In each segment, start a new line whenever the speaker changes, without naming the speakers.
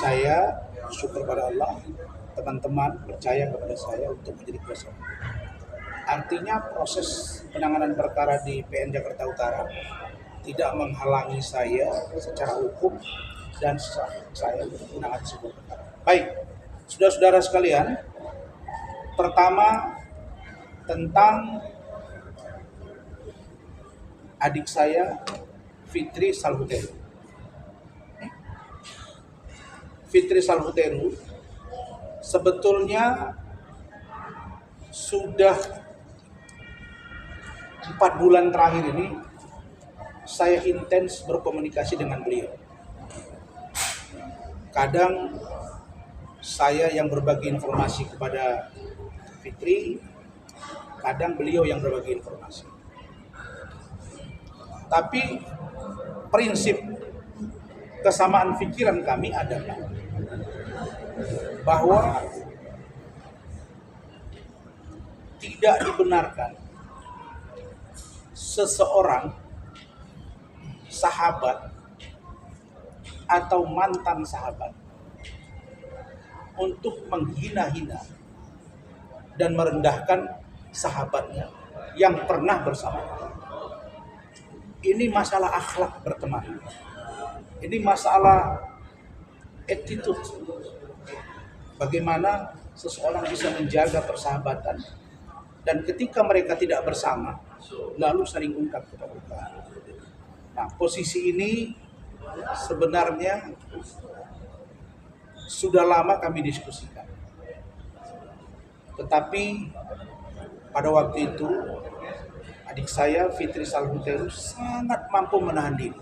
Saya syukur pada Allah, teman-teman percaya kepada saya untuk menjadi kuasa hukum. Artinya proses penanganan perkara di PN Jakarta Utara tidak menghalangi saya secara hukum dan saya untuk menangani sebuah perkara. Baik, saudara-saudara sekalian, pertama tentang adik saya Fitri Salhuteru. Fitri Salhuteru sebetulnya sudah 4 bulan terakhir ini saya intens berkomunikasi dengan beliau. Kadang saya yang berbagi informasi kepada Fitri, kadang beliau yang berbagi informasi. Tapi prinsip kesamaan pikiran kami adalah bahwa tidak dibenarkan seseorang, sahabat atau mantan sahabat untuk menghina-hina dan merendahkan sahabatnya yang pernah bersama. Ini masalah akhlak berteman. Ini masalah attitude. Bagaimana seseorang bisa menjaga persahabatan dan ketika mereka tidak bersama lalu saling ungkap kepada. Nah, posisi ini sebenarnya sudah lama kami diskusikan. Tetapi pada waktu itu adik saya Fitri Salhuteru sangat mampu menahan diri.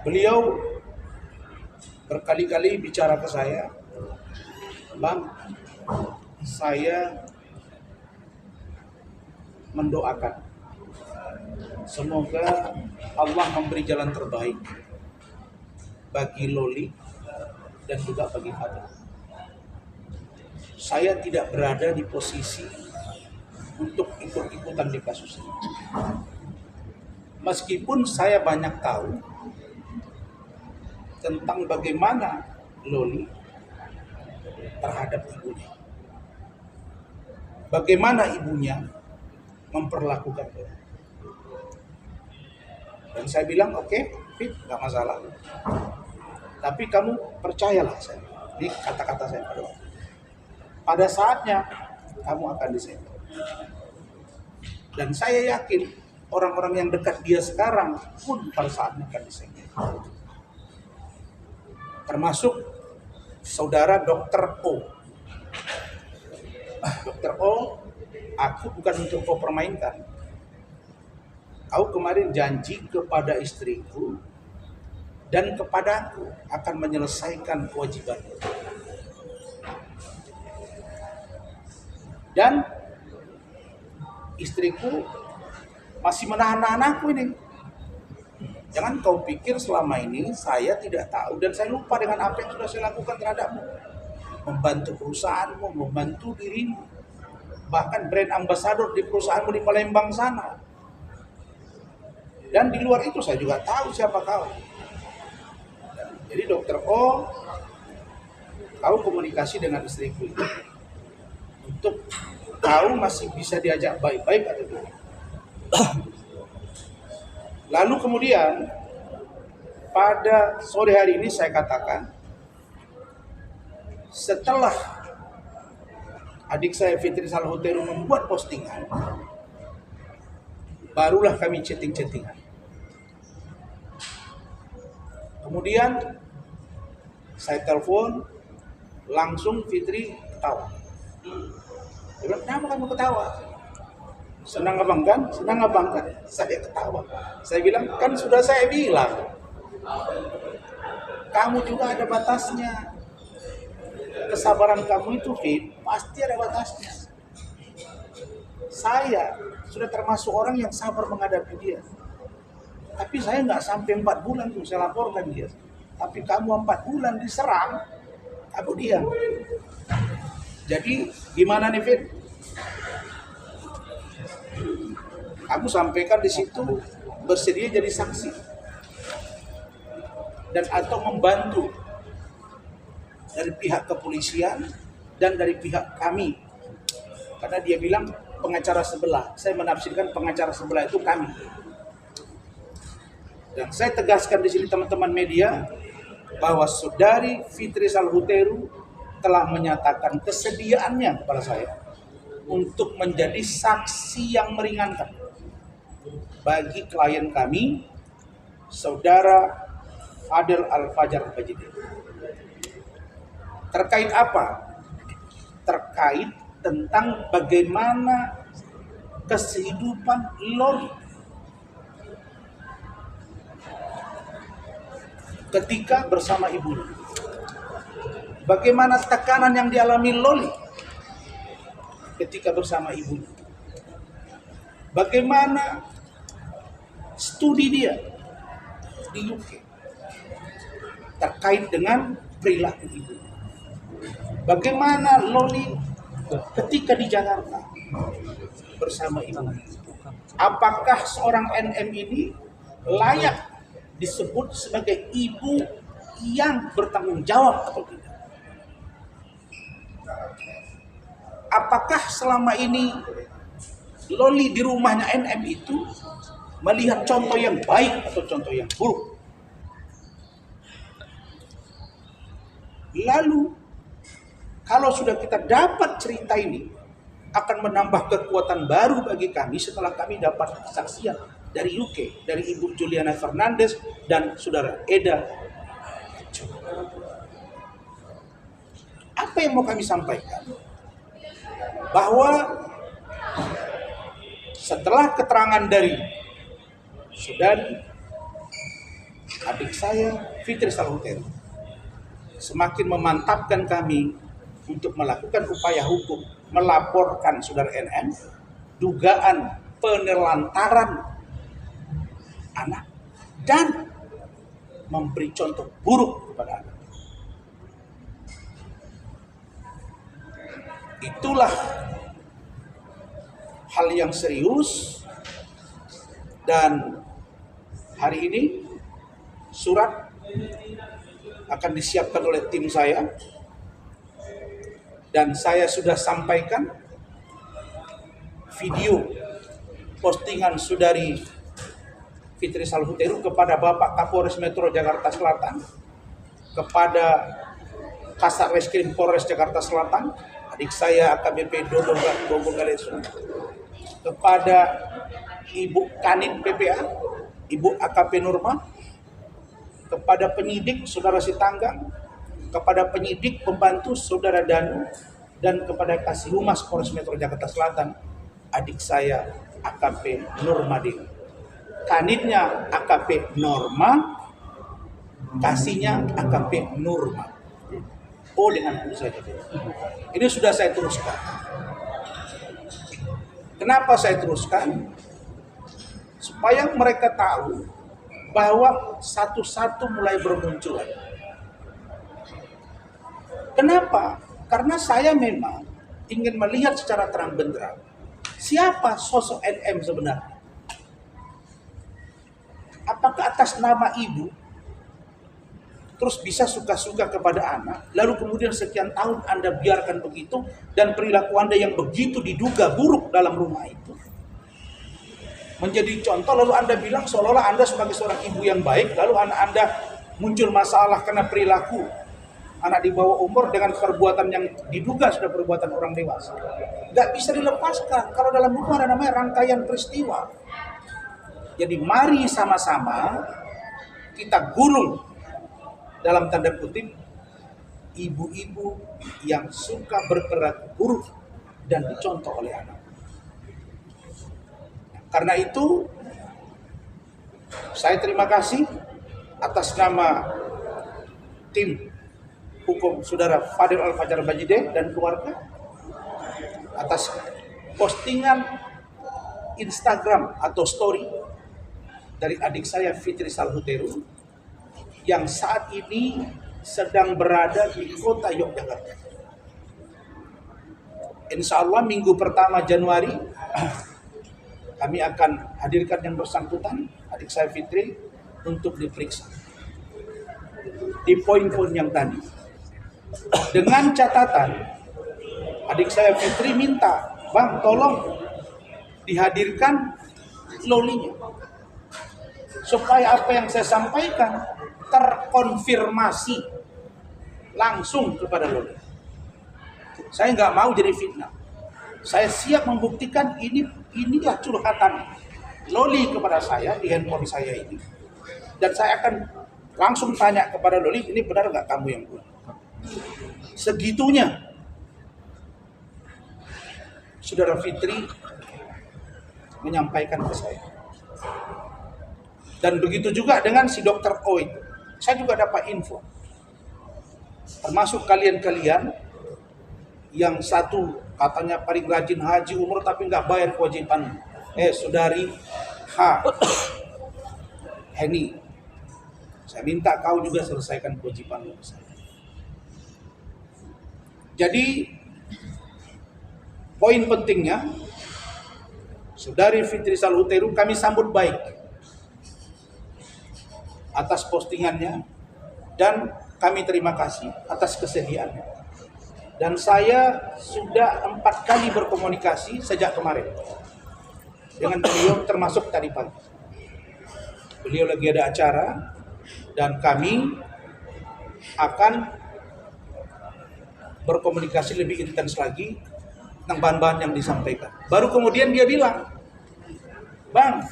Beliau berkali-kali bicara ke saya, "Bang, saya mendoakan semoga Allah memberi jalan terbaik bagi Loli dan juga bagi Fadil. Saya tidak berada di posisi untuk ikut-ikutan di kasus ini. Meskipun saya banyak tahu tentang bagaimana Loli terhadap ibunya. Bagaimana ibunya memperlakukan Loli. Dan saya bilang, oke, Fit, gak masalah. Tapi kamu percayalah saya. Ini kata-kata saya pada waktu. Pada saatnya, kamu akan disayang. Dan saya yakin orang-orang yang dekat dia sekarang pun pada saatnya akan disayang. Termasuk saudara Dr. O. Dr. O, aku bukan untuk kau permainkan. Kau kemarin janji kepada istriku dan kepadaku akan menyelesaikan kewajiban. Dan istriku masih menahan aku ini. Jangan kau pikir selama ini saya tidak tahu dan saya lupa dengan apa yang sudah saya lakukan terhadapmu. Membantu perusahaanmu, membantu dirimu. Bahkan brand ambassador di perusahaanmu di Palembang sana. Dan di luar itu saya juga tahu siapa kau. Jadi Dr. O, kau komunikasi dengan istriku itu untuk kau masih bisa diajak baik-baik atau tidak. Lalu kemudian pada sore hari ini saya katakan, setelah adik saya Fitri Salhuteru membuat postingan, barulah kami chatting-chattingan. Kemudian saya telepon, langsung Fitri ketawa. Dia bilang, kenapa kamu ketawa? Senang abang kan? Senang abang kan? Saya ketawa. Saya bilang, kan sudah saya bilang, kamu juga ada batasnya. Kesabaran kamu itu, Fit, pasti ada batasnya. Saya sudah termasuk orang yang sabar menghadapi dia. Tapi saya nggak sampai 4 bulan tuh saya laporkan dia. Tapi kamu 4 bulan diserang, kamu diam. Jadi gimana nih, Fit? Kamu sampaikan di situ bersedia jadi saksi. dan atau membantu dari pihak kepolisian dan dari pihak kami. Karena dia bilang pengacara sebelah, saya menafsirkan pengacara sebelah itu kami. Dan saya tegaskan di sini teman-teman media bahwa saudari Fitri Salhuteru telah menyatakan kesediaannya kepada saya untuk menjadi saksi yang meringankan bagi klien kami, saudara Fadel Al-Fajar Bajide. Terkait apa? Terkait tentang bagaimana kehidupan Loli ketika bersama ibunya. Bagaimana tekanan yang dialami Loli ketika bersama ibunya. Bagaimana studi dia di UK terkait dengan perilaku ibu. Bagaimana Loli ketika di Jakarta bersama ibu. Apakah seorang NM ini layak disebut sebagai ibu yang bertanggung jawab atau tidak? Apakah selama ini Loli di rumahnya NM itu melihat contoh yang baik atau contoh yang buruk? Lalu kalau sudah kita dapat cerita ini, akan menambah kekuatan baru bagi kami setelah kami dapat kesaksian dari UK, dari Ibu Juliana Fernandes dan Saudara Eda. Apa yang mau kami sampaikan? Bahwa setelah keterangan dari saudari adik saya Fitri Salhuteru semakin memantapkan kami untuk melakukan upaya hukum, melaporkan saudara NM dugaan penelantaran anak dan memberi contoh buruk kepada anak. Itulah hal yang serius, dan hari ini surat akan disiapkan oleh tim saya, dan saya sudah sampaikan video postingan saudari Fitri Salhuteru kepada Bapak Kapolres Metro Jakarta Selatan, kepada Kasat Reskrim Polres Jakarta Selatan, adik saya AKBP Dodo Bobo Galesu, kepada Ibu Kanit PPA, Ibu AKP Nurma, kepada penyidik Saudara Sitanggang, kepada penyidik pembantu Saudara Danu, dan kepada Kasih Humas Polres Metro Jakarta Selatan, adik saya AKP Nurmadin. Kanitnya AKP Norma, kasihnya AKP Nurma. Oh, dengan itu saja. Ini sudah saya teruskan. Kenapa saya teruskan? Supaya mereka tahu bahwa satu-satu mulai bermunculan. Kenapa? Karena saya memang ingin melihat secara terang benderang siapa sosok NM sebenarnya. Apakah atas nama ibu terus bisa suka-suka kepada anak, lalu kemudian sekian tahun Anda biarkan begitu, dan perilaku Anda yang begitu diduga buruk dalam rumah itu menjadi contoh, lalu Anda bilang seolah-olah Anda sebagai seorang ibu yang baik, lalu anak Anda muncul masalah karena perilaku anak di bawah umur dengan perbuatan yang diduga sudah perbuatan orang dewasa. Gak bisa dilepaskan, kalau dalam hukum ada namanya rangkaian peristiwa. Jadi mari sama-sama kita gulung, dalam tanda kutip, ibu-ibu yang suka berperilaku buruk dan dicontoh oleh anak. Karena itu, saya terima kasih atas nama tim hukum Saudara Fadel Al-Fajar Bajide dan keluarga atas postingan Instagram atau story dari adik saya Fitri Salhuteru yang saat ini sedang berada di kota Yogyakarta. Insya Allah minggu pertama Januari kami akan hadirkan yang bersangkutan, adik saya Fitri, untuk diperiksa. di poin-poin yang tadi. Dengan catatan, adik saya Fitri minta, Bang tolong dihadirkan lolinya. Supaya apa yang saya sampaikan terkonfirmasi langsung kepada loli. Saya nggak mau jadi fitnah. Saya siap membuktikan inilah curhatan loli kepada saya di handphone saya ini. Dan saya akan langsung tanya kepada loli, ini benar nggak kamu yang buat? Segitunya Saudara Fitri menyampaikan ke saya. Dan begitu juga dengan si dokter O itu. Saya juga dapat info. Termasuk kalian-kalian yang satu katanya paling rajin haji umroh tapi nggak bayar kewajiban. Saudari Heni, saya minta kau juga selesaikan kewajiban saya. Jadi poin pentingnya, Saudari Fitri Salhuteru kami sambut baik atas postingannya dan kami terima kasih atas kesediaannya. Dan saya sudah 4 kali berkomunikasi sejak kemarin dengan beliau, termasuk tadi pagi. Beliau lagi ada acara dan kami akan berkomunikasi lebih intens lagi tentang bahan-bahan yang disampaikan. Baru kemudian dia bilang, Bang,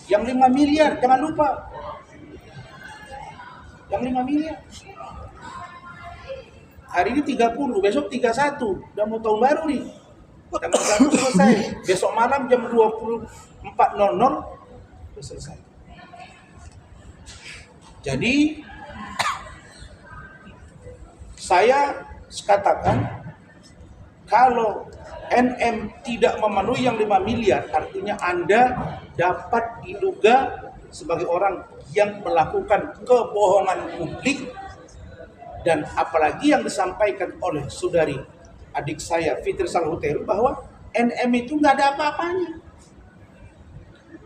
yang 5 miliar jangan lupa. Yang 5 miliar. Hari ini 30, besok 31. Udah mau tahun baru nih. Tanggal 1 selesai. Besok malam jam 24.00 selesai. Jadi saya katakan, kalau NM tidak memenuhi yang 5 miliar, artinya Anda dapat diduga sebagai orang yang melakukan kebohongan publik. Dan apalagi yang disampaikan oleh saudari adik saya Fitri Salhuteru bahwa NM itu nggak ada apa-apanya,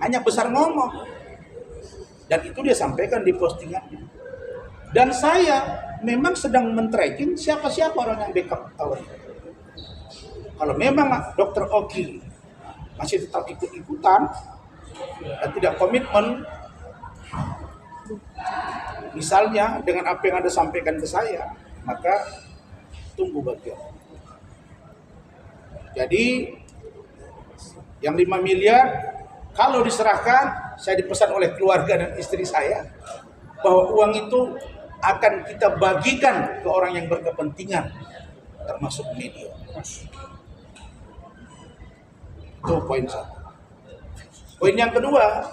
hanya besar ngomong. Dan itu dia sampaikan di postingannya. Dan saya memang sedang men-tracking siapa-siapa orang yang backup awal. Kalau memang Dr. Oki masih tetap ikut-ikutan dan tidak komitmen, misalnya dengan apa yang Anda sampaikan ke saya, maka tunggu bagian. Jadi yang 5 miliar kalau diserahkan, saya dipesan oleh keluarga dan istri saya bahwa uang itu akan kita bagikan ke orang yang berkepentingan, termasuk media. Itu poin 1. Poin yang kedua,